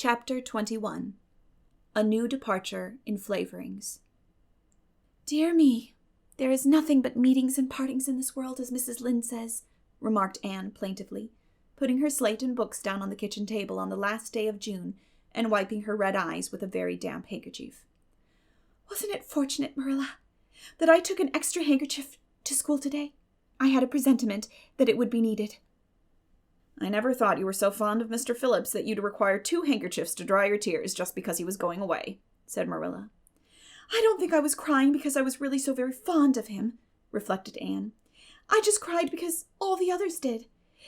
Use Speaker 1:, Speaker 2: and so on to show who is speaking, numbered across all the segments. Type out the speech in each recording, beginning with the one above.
Speaker 1: Chapter 21. A New Departure in Flavorings. "Dear me, there is nothing but meetings and partings in this world, as Mrs. Lynde says," remarked Anne plaintively, putting her slate and books down on the kitchen table on the last day of June and wiping her red eyes with a very damp handkerchief. "Wasn't it fortunate, Marilla, that I took an extra handkerchief to school today? I had a presentiment that it would be needed."
Speaker 2: "I never thought you were so fond of Mr. Phillips that you'd require 2 handkerchiefs to dry your tears just because he was going away," said Marilla.
Speaker 1: "I don't think I was crying because I was really so very fond of him," reflected Anne. "I just cried because all the others did.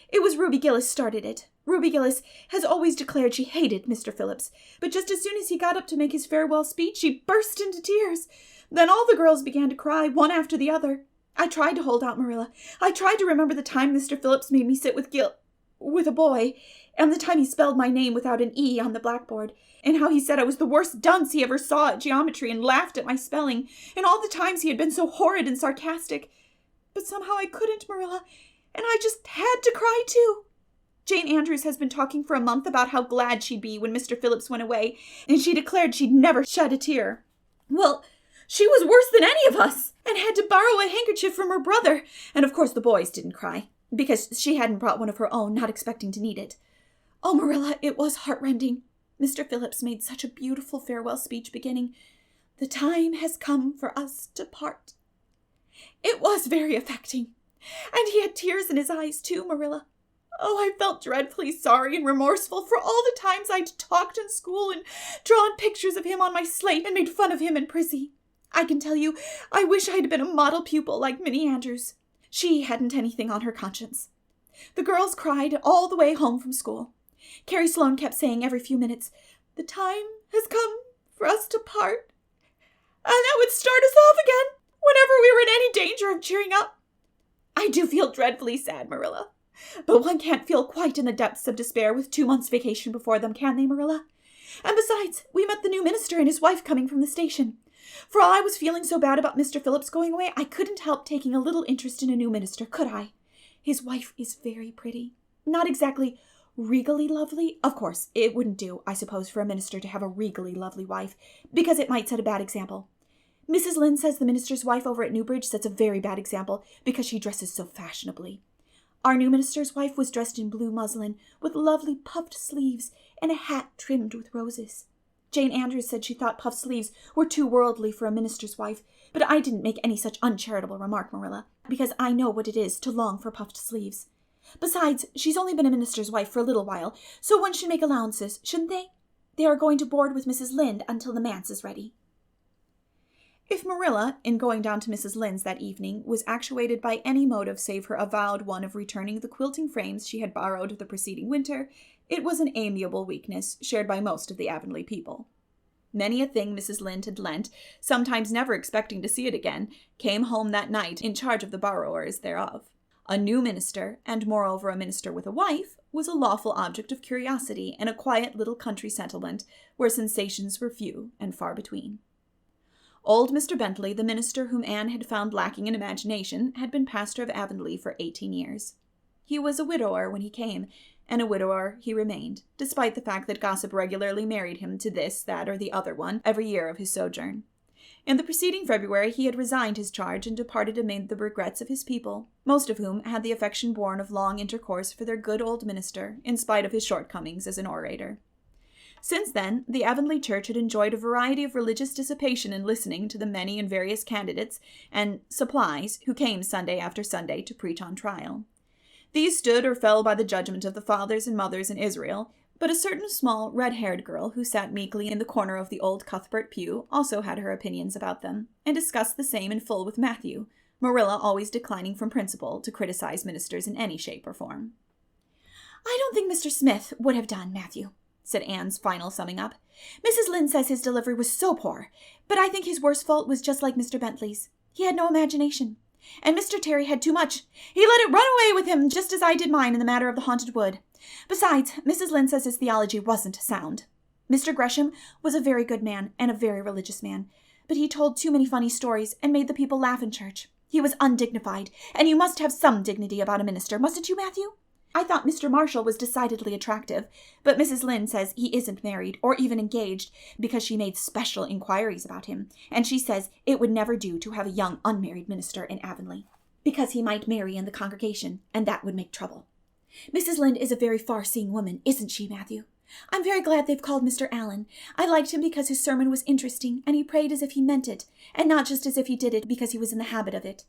Speaker 1: It was Ruby Gillis started it. Ruby Gillis has always declared she hated Mr. Phillips, but just as soon as he got up to make his farewell speech, she burst into tears. Then all the girls began to cry, one after the other. I tried to hold out, Marilla. I tried to remember the time Mr. Phillips made me sit with a boy, and the time he spelled my name without an E on the blackboard, and how he said I was the worst dunce he ever saw at geometry and laughed at my spelling, and all the times he had been so horrid and sarcastic. But somehow I couldn't, Marilla, and I just had to cry too. Jane Andrews has been talking for a month about how glad she'd be when Mr. Phillips went away, and she declared she'd never shed a tear. Well, she was worse than any of us, and had to borrow a handkerchief from her brother, and of course the boys didn't cry, because she hadn't brought one of her own, not expecting to need it. Oh, Marilla, it was heartrending. Mr. Phillips made such a beautiful farewell speech beginning, 'The time has come for us to part.' It was very affecting, and he had tears in his eyes too, Marilla. Oh, I felt dreadfully sorry and remorseful for all the times I'd talked in school and drawn pictures of him on my slate and made fun of him and Prissy. I can tell you, I wish I'd been a model pupil like Minnie Andrews. She hadn't anything on her conscience. The girls cried all the way home from school. Carrie Sloane kept saying every few minutes, 'The time has come for us to part.' And that would start us off again whenever we were in any danger of cheering up. I do feel dreadfully sad, Marilla. But one can't feel quite in the depths of despair with 2 months' vacation before them, can they, Marilla? And besides, we met the new minister and his wife coming from the station. For all I was feeling so bad about Mr. Phillips going away, I couldn't help taking a little interest in a new minister, could I? His wife is very pretty. Not exactly regally lovely. Of course, it wouldn't do, I suppose, for a minister to have a regally lovely wife, because it might set a bad example. Mrs. Lynde says the minister's wife over at Newbridge sets a very bad example because she dresses so fashionably. Our new minister's wife was dressed in blue muslin with lovely puffed sleeves and a hat trimmed with roses. Jane Andrews said she thought puffed sleeves were too worldly for a minister's wife, but I didn't make any such uncharitable remark, Marilla, because I know what it is to long for puffed sleeves. Besides, she's only been a minister's wife for a little while, so one should make allowances, shouldn't they? They are going to board with Mrs. Lynde until the manse is ready." If Marilla, in going down to Mrs. Lynde's that evening, was actuated by any motive save her avowed one of returning the quilting frames she had borrowed the preceding winter, it was an amiable weakness shared by most of the Avonlea people. Many a thing Mrs. Lynde had lent, sometimes never expecting to see it again, came home that night in charge of the borrowers thereof. A new minister, and moreover a minister with a wife, was a lawful object of curiosity in a quiet little country settlement where sensations were few and far between. Old Mr. Bentley, the minister whom Anne had found lacking in imagination, had been pastor of Avonlea for 18 years. He was a widower when he came, and a widower he remained, despite the fact that gossip regularly married him to this, that, or the other one every year of his sojourn. In the preceding February he had resigned his charge and departed amid the regrets of his people, most of whom had the affection born of long intercourse for their good old minister, in spite of his shortcomings as an orator. Since then, the Avonlea church had enjoyed a variety of religious dissipation in listening to the many and various candidates and supplies who came Sunday after Sunday to preach on trial. These stood or fell by the judgment of the fathers and mothers in Israel, but a certain small, red-haired girl who sat meekly in the corner of the old Cuthbert pew also had her opinions about them, and discussed the same in full with Matthew, Marilla always declining from principle to criticize ministers in any shape or form. "I don't think Mr. Smith would have done, Matthew," said Anne's final summing up. "Mrs. Lynde says his delivery was so poor, but I think his worst fault was just like Mr. Bentley's. He had no imagination. And Mr. Terry had too much. He let it run away with him, just as I did mine in the matter of the haunted wood. Besides, Mrs. Lynde says his theology wasn't sound. Mr. Gresham was a very good man and a very religious man, but he told too many funny stories and made the people laugh in church. He was undignified, and you must have some dignity about a minister, mustn't you, Matthew? I thought Mr. Marshall was decidedly attractive, but Mrs. Lynde says he isn't married or even engaged because she made special inquiries about him, and she says it would never do to have a young unmarried minister in Avonlea, because he might marry in the congregation, and that would make trouble. Mrs. Lynde is a very far-seeing woman, isn't she, Matthew? I'm very glad they've called Mr. Allen. I liked him because his sermon was interesting, and he prayed as if he meant it, and not just as if he did it because he was in the habit of it.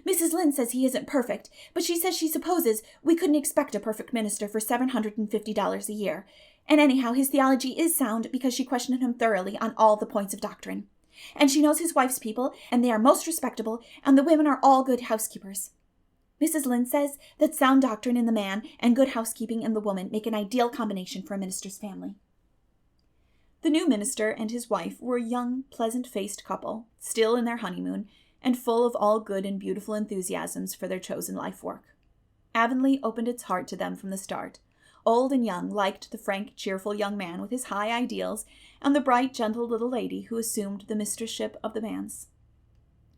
Speaker 1: Mrs. Lynde says he isn't perfect, but she says she supposes we couldn't expect a perfect minister for $750 a year. And anyhow, his theology is sound because she questioned him thoroughly on all the points of doctrine. And she knows his wife's people, and they are most respectable, and the women are all good housekeepers. Mrs. Lynde says that sound doctrine in the man and good housekeeping in the woman make an ideal combination for a minister's family. The new minister and his wife were a young, pleasant-faced couple, still in their honeymoon, and full of all good and beautiful enthusiasms for their chosen life work. Avonlea opened its heart to them from the start. Old and young liked the frank, cheerful young man with his high ideals, and the bright, gentle little lady who assumed the mistressship of the manse.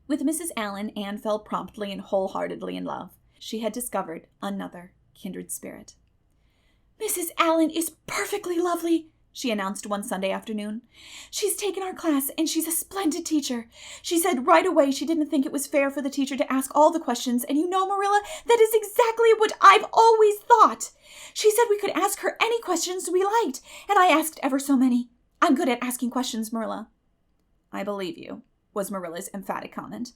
Speaker 1: With Mrs. Allen, Anne fell promptly and wholeheartedly in love. She had discovered another kindred spirit. "Mrs. Allen is perfectly lovely," she announced one Sunday afternoon. "She's taken our class, and she's a splendid teacher. She said right away she didn't think it was fair for the teacher to ask all the questions, and you know, Marilla, that is exactly what I've always thought. She said we could ask her any questions we liked, and I asked ever so many. I'm good at asking questions, Marilla."
Speaker 2: "I believe you," was Marilla's emphatic comment.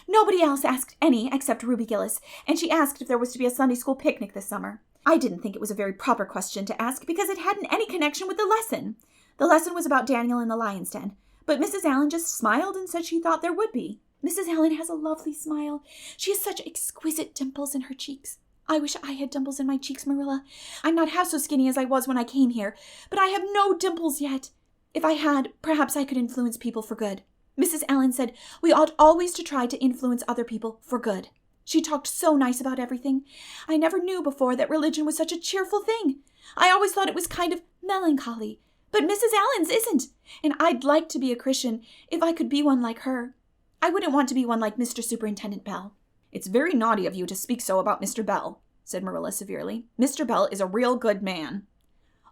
Speaker 1: "Nobody else asked any except Ruby Gillis, and she asked if there was to be a Sunday school picnic this summer. I didn't think it was a very proper question to ask because it hadn't any connection with the lesson. The lesson was about Daniel in the lion's den, but Mrs. Allen just smiled and said she thought there would be. Mrs. Allen has a lovely smile. She has such exquisite dimples in her cheeks. I wish I had dimples in my cheeks, Marilla. I'm not half so skinny as I was when I came here, but I have no dimples yet. If I had, perhaps I could influence people for good. Mrs. Allen said we ought always to try to influence other people for good. She talked so nice about everything. I never knew before that religion was such a cheerful thing. I always thought it was kind of melancholy. But Mrs. Allen's isn't, and I'd like to be a Christian if I could be one like her. I wouldn't want to be one like Mr. Superintendent Bell."
Speaker 2: "It's very naughty of you to speak so about Mr. Bell," said Marilla severely. "Mr. Bell is a real good man."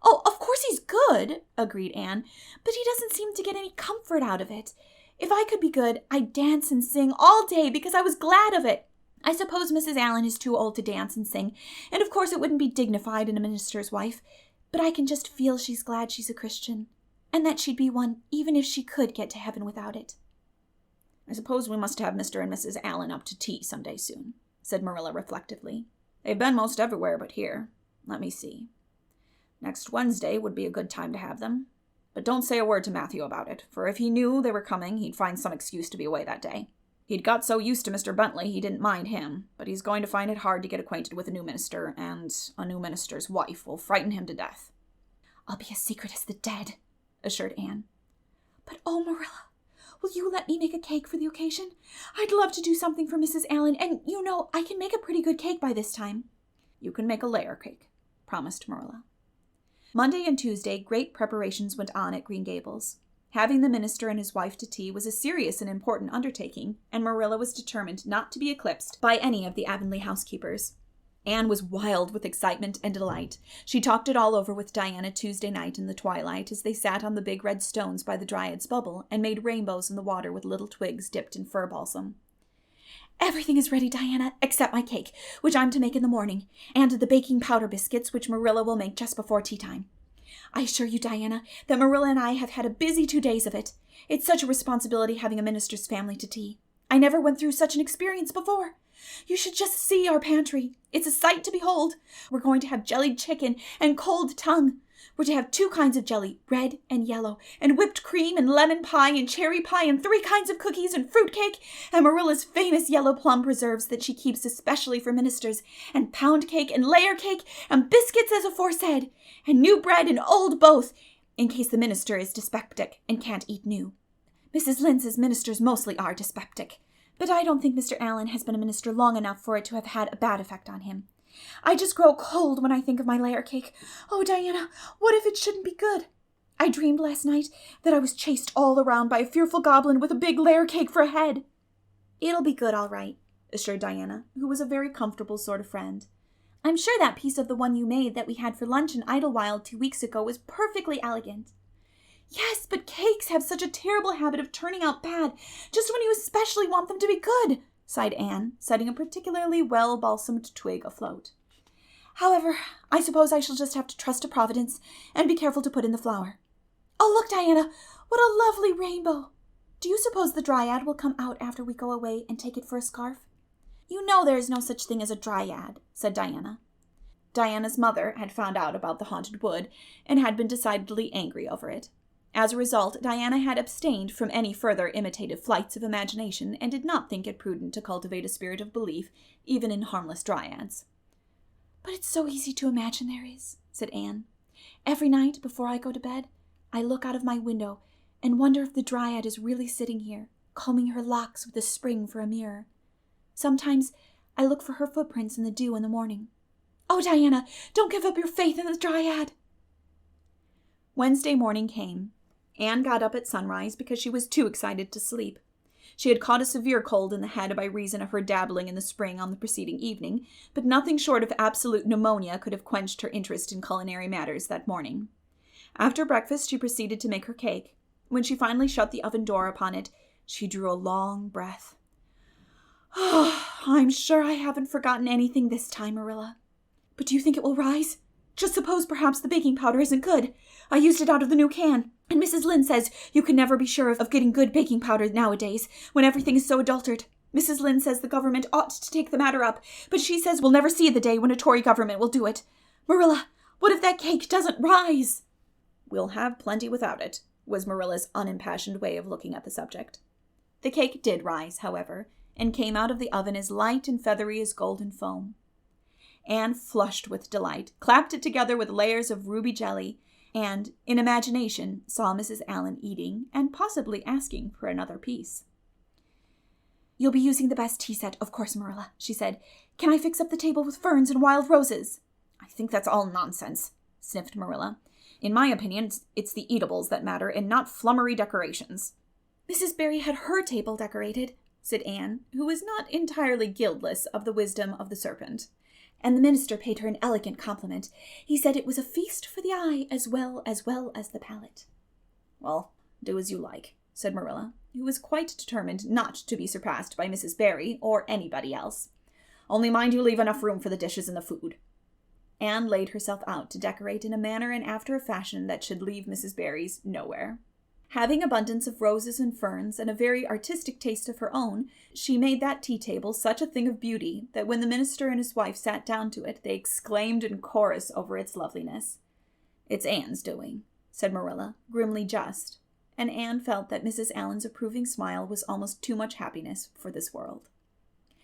Speaker 1: "Oh, of course he's good," agreed Anne, "but he doesn't seem to get any comfort out of it. If I could be good, I'd dance and sing all day because I was glad of it. I suppose Mrs. Allen is too old to dance and sing, and of course it wouldn't be dignified in a minister's wife, but I can just feel she's glad she's a Christian, and that she'd be one even if she could get to heaven without it."
Speaker 2: "I suppose we must have Mr. and Mrs. Allen up to tea some day soon," said Marilla reflectively. "They've been most everywhere but here. Let me see. Next Wednesday would be a good time to have them. But don't say a word to Matthew about it, for if he knew they were coming, he'd find some excuse to be away that day. He'd got so used to Mr. Bentley he didn't mind him, but he's going to find it hard to get acquainted with a new minister, and a new minister's wife will frighten him to death."
Speaker 1: "I'll be as secret as the dead," assured Anne. "But oh, Marilla, will you let me make a cake for the occasion? I'd love to do something for Mrs. Allen, and you know I can make a pretty good cake by this time."
Speaker 2: "You can make a layer cake," promised Marilla. Monday and Tuesday, great preparations went on at Green Gables. Having the minister and his wife to tea was a serious and important undertaking, and Marilla was determined not to be eclipsed by any of the Avonlea housekeepers. Anne was wild with excitement and delight. She talked it all over with Diana Tuesday night in the twilight as they sat on the big red stones by the Dryad's Bubble and made rainbows in the water with little twigs dipped in fir balsam.
Speaker 1: "Everything is ready, Diana, except my cake, which I'm to make in the morning, and the baking powder biscuits, which Marilla will make just before tea time. I assure you, Diana, that Marilla and I have had a busy 2 days of it. It's such a responsibility having a minister's family to tea. I never went through such an experience before. You should just see our pantry. It's a sight to behold. We're going to have jellied chicken and cold tongue. We're to have 2 kinds of jelly, red and yellow, and whipped cream and lemon pie and cherry pie and 3 kinds of cookies and fruit cake, and Marilla's famous yellow plum preserves that she keeps especially for ministers, and pound cake and layer cake and biscuits as aforesaid, and new bread and old both, in case the minister is dyspeptic and can't eat new. Mrs. Lynde says ministers mostly are dyspeptic, but I don't think Mr. Allen has been a minister long enough for it to have had a bad effect on him. I just grow cold when I think of my layer cake. Oh, Diana, what if it shouldn't be good? I dreamed last night that I was chased all around by a fearful goblin with a big layer cake for a head." "It'll be good, all right," assured Diana, who was a very comfortable sort of friend. I'm sure that piece of the one you made that we had for lunch in Idlewild 2 weeks ago was perfectly elegant. Yes, but cakes have such a terrible habit of turning out bad, just when you especially want them to be good, sighed Anne, setting a particularly well-balsamed twig afloat. However, I suppose I shall just have to trust to Providence and be careful to put in the flour. Oh, look, Diana, what a lovely rainbow! Do you suppose the dryad will come out after we go away and take it for a scarf? You know there is no such thing as a dryad, said Diana. Diana's mother had found out about the haunted wood and had been decidedly angry over it. As a result, Diana had abstained from any further imitative flights of imagination and did not think it prudent to cultivate a spirit of belief even in harmless dryads. But it's so easy to imagine there is, said Anne. Every night before I go to bed, I look out of my window and wonder if the dryad is really sitting here, combing her locks with a spring for a mirror. Sometimes I look for her footprints in the dew in the morning. Oh, Diana, don't give up your faith in the dryad. Wednesday morning came. Anne got up at sunrise because she was too excited to sleep. She had caught a severe cold in the head by reason of her dabbling in the spring on the preceding evening, but nothing short of absolute pneumonia could have quenched her interest in culinary matters that morning. After breakfast, she proceeded to make her cake. When she finally shut the oven door upon it, she drew a long breath. Oh, I'm sure I haven't forgotten anything this time, Marilla. But do you think it will rise? Just suppose perhaps the baking powder isn't good. I used it out of the new can, and Mrs. Lynde says you can never be sure of getting good baking powder nowadays, when everything is so adulterated. Mrs. Lynde says the government ought to take the matter up, but she says we'll never see the day when a Tory government will do it. Marilla, what if that cake doesn't rise? We'll have plenty without it, was Marilla's unimpassioned way of looking at the subject. The cake did rise, however, and came out of the oven as light and feathery as golden foam. Anne flushed with delight, clapped it together with layers of ruby jelly, and, in imagination, saw Mrs. Allen eating and possibly asking for another piece. You'll be using the best tea set, of course, Marilla, she said. Can I fix up the table with ferns and wild roses? I think that's all nonsense, sniffed Marilla. In my opinion, it's the eatables that matter and not flummery decorations. Mrs. Barry had her table decorated, said Anne, who was not entirely guiltless of the wisdom of the serpent. And the minister paid her an elegant compliment. He said it was a feast for the eye as well as the palate. Well, do as you like, said Marilla, who was quite determined not to be surpassed by Mrs. Barry or anybody else. Only mind you leave enough room for the dishes and the food. Anne laid herself out to decorate in a manner and after a fashion that should leave Mrs. Barry's nowhere. Having abundance of roses and ferns and a very artistic taste of her own, she made that tea table such a thing of beauty that when the minister and his wife sat down to it, they exclaimed in chorus over its loveliness. It's Anne's doing, said Marilla, grimly just, and Anne felt that Mrs. Allen's approving smile was almost too much happiness for this world.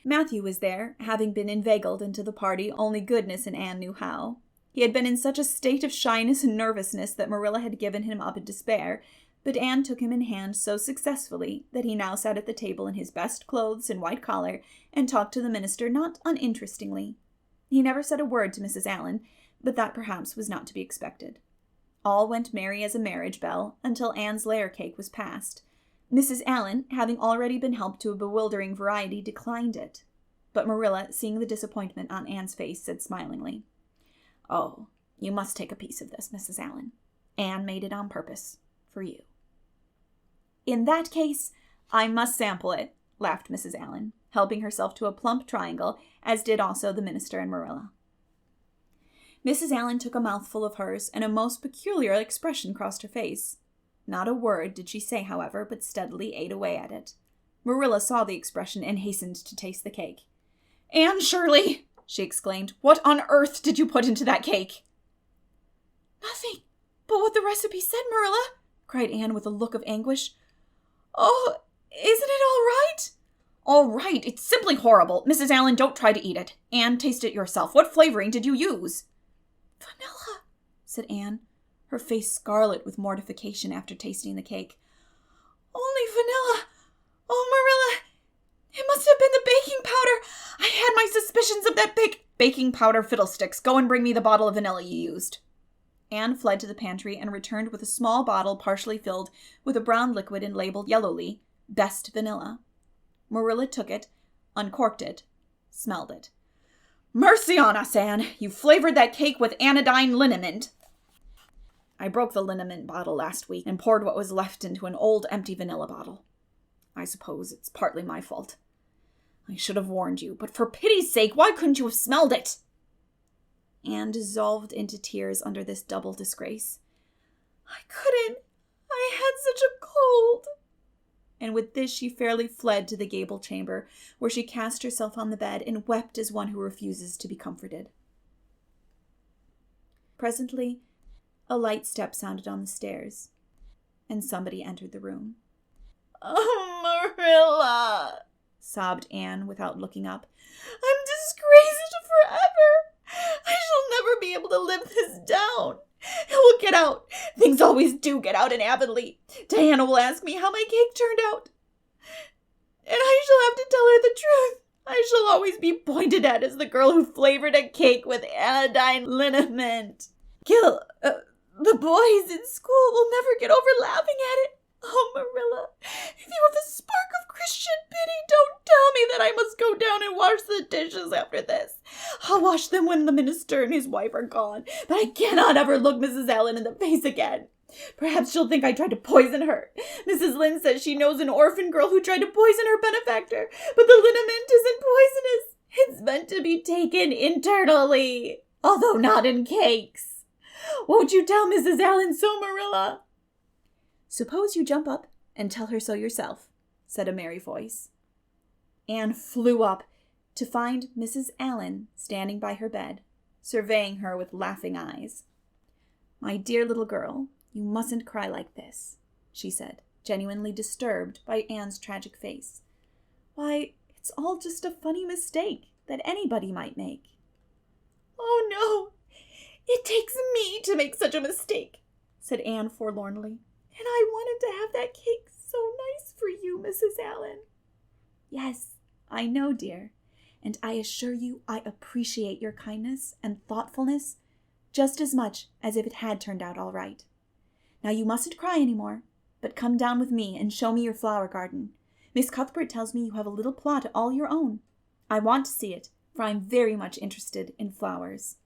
Speaker 1: Matthew was there, having been inveigled into the party only goodness and Anne knew how. He had been in such a state of shyness and nervousness that Marilla had given him up in despair, but Anne took him in hand so successfully that he now sat at the table in his best clothes and white collar and talked to the minister not uninterestingly. He never said a word to Mrs. Allen, but that perhaps was not to be expected. All went merry as a marriage bell until Anne's layer cake was passed. Mrs. Allen, having already been helped to a bewildering variety, declined it. But Marilla, seeing the disappointment on Anne's face, said smilingly, "Oh, you must take a piece of this, Mrs. Allen. Anne made it on purpose for you." "In that case, I must sample it," laughed Mrs. Allen, helping herself to a plump triangle, as did also the minister and Marilla. Mrs. Allen took a mouthful of hers, and a most peculiar expression crossed her face. Not a word did she say, however, but steadily ate away at it. Marilla saw the expression and hastened to taste the cake. "Anne Shirley!" she exclaimed. "What on earth did you put into that cake?" "Nothing but what the recipe said, Marilla," cried Anne with a look of anguish. "Oh, isn't it all right?" "All right? It's simply horrible. Mrs. Allen, don't try to eat it. Anne, taste it yourself. What flavoring did you use?" "Vanilla," said Anne, her face scarlet with mortification after tasting the cake. "Only vanilla. Oh, Marilla, it must have been the baking powder. I had my suspicions of that baking powder fiddlesticks. Go and bring me the bottle of vanilla you used." Anne fled to the pantry and returned with a small bottle partially filled with a brown liquid and labeled yellowly, "Best Vanilla." Marilla took it, uncorked it, smelled it.
Speaker 2: Mercy on us, Anne! You flavored that cake with anodyne liniment. I broke the liniment bottle last week and poured what was left into an old empty vanilla bottle. I suppose it's partly my fault. I should have warned you, but for pity's sake, why couldn't you have smelled it? Anne dissolved into tears under this double disgrace. I couldn't. I had such a cold. And with this she fairly fled to the gable chamber, where she cast herself on the bed and wept as one who refuses to be comforted. Presently, a light step sounded on the stairs, and somebody entered the room.
Speaker 1: "Oh, Marilla,"
Speaker 2: sobbed Anne without looking up.
Speaker 1: "I'm disgraced forever. I shall never be able to live this down. It will get out. Things always do get out in Avonlea. Diana will ask me how my cake turned out, and I shall have to tell her the truth. I shall always be pointed at as the girl who flavored a cake with anodyne liniment. The boys in school will never get over laughing at it. Oh, Marilla, if you have a spark of Christian pity, don't tell me that I must go down and wash the dishes after this. I'll wash them when the minister and his wife are gone, but I cannot ever look Mrs. Allen in the face again. Perhaps she'll think I tried to poison her. Mrs. Lynde says she knows an orphan girl who tried to poison her benefactor, but the liniment isn't poisonous. It's meant to be taken internally, although not in cakes. Won't you tell Mrs. Allen so, Marilla?"
Speaker 2: "Suppose you jump up and tell her so yourself," said a merry voice. Anne flew up to find Mrs. Allen standing by her bed, surveying her with laughing eyes. "My dear little girl, you mustn't cry like this," she said, genuinely disturbed by Anne's tragic face. "Why, it's all just a funny mistake that anybody might make."
Speaker 1: "Oh, no, it takes me to make such a mistake," said Anne forlornly. "And I wanted to have that cake so nice for you, Mrs. Allen."
Speaker 2: "Yes, I know, dear, and I assure you I appreciate your kindness and thoughtfulness just as much as if it had turned out all right. Now you mustn't cry any more, but come down with me and show me your flower garden. Miss Cuthbert tells me you have a little plot all your own. I want to see it, for I'm very much interested in flowers."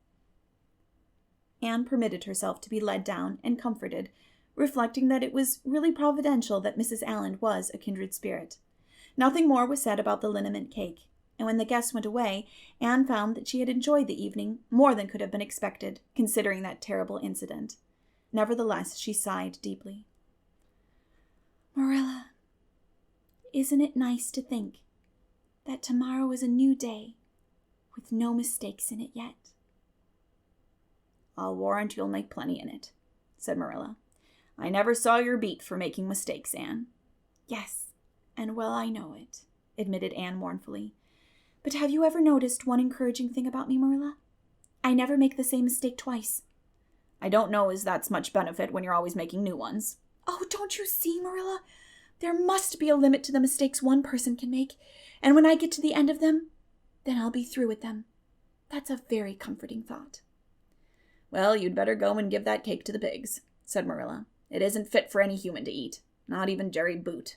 Speaker 2: Anne permitted herself to be led down and comforted, reflecting that it was really providential that Mrs. Allen was a kindred spirit. Nothing more was said about the liniment cake, and when the guests went away, Anne found that she had enjoyed the evening more than could have been expected, considering that terrible incident. Nevertheless, she sighed deeply. "Marilla, isn't it nice to think that tomorrow is a new day with no mistakes in it yet?" "I'll warrant you'll make plenty in it," said Marilla. "I never saw your beat for making mistakes, Anne." "Yes, and well I know it," admitted Anne mournfully. "But have you ever noticed one encouraging thing about me, Marilla? I never make the same mistake twice." "I don't know as that's much benefit when you're always making new ones." "Oh, don't you see, Marilla? There must be a limit to the mistakes one person can make, and when I get to the end of them, then I'll be through with them. That's a very comforting thought." "Well, you'd better go and give that cake to the pigs," said Marilla. "It isn't fit for any human to eat, not even Jerry Boot."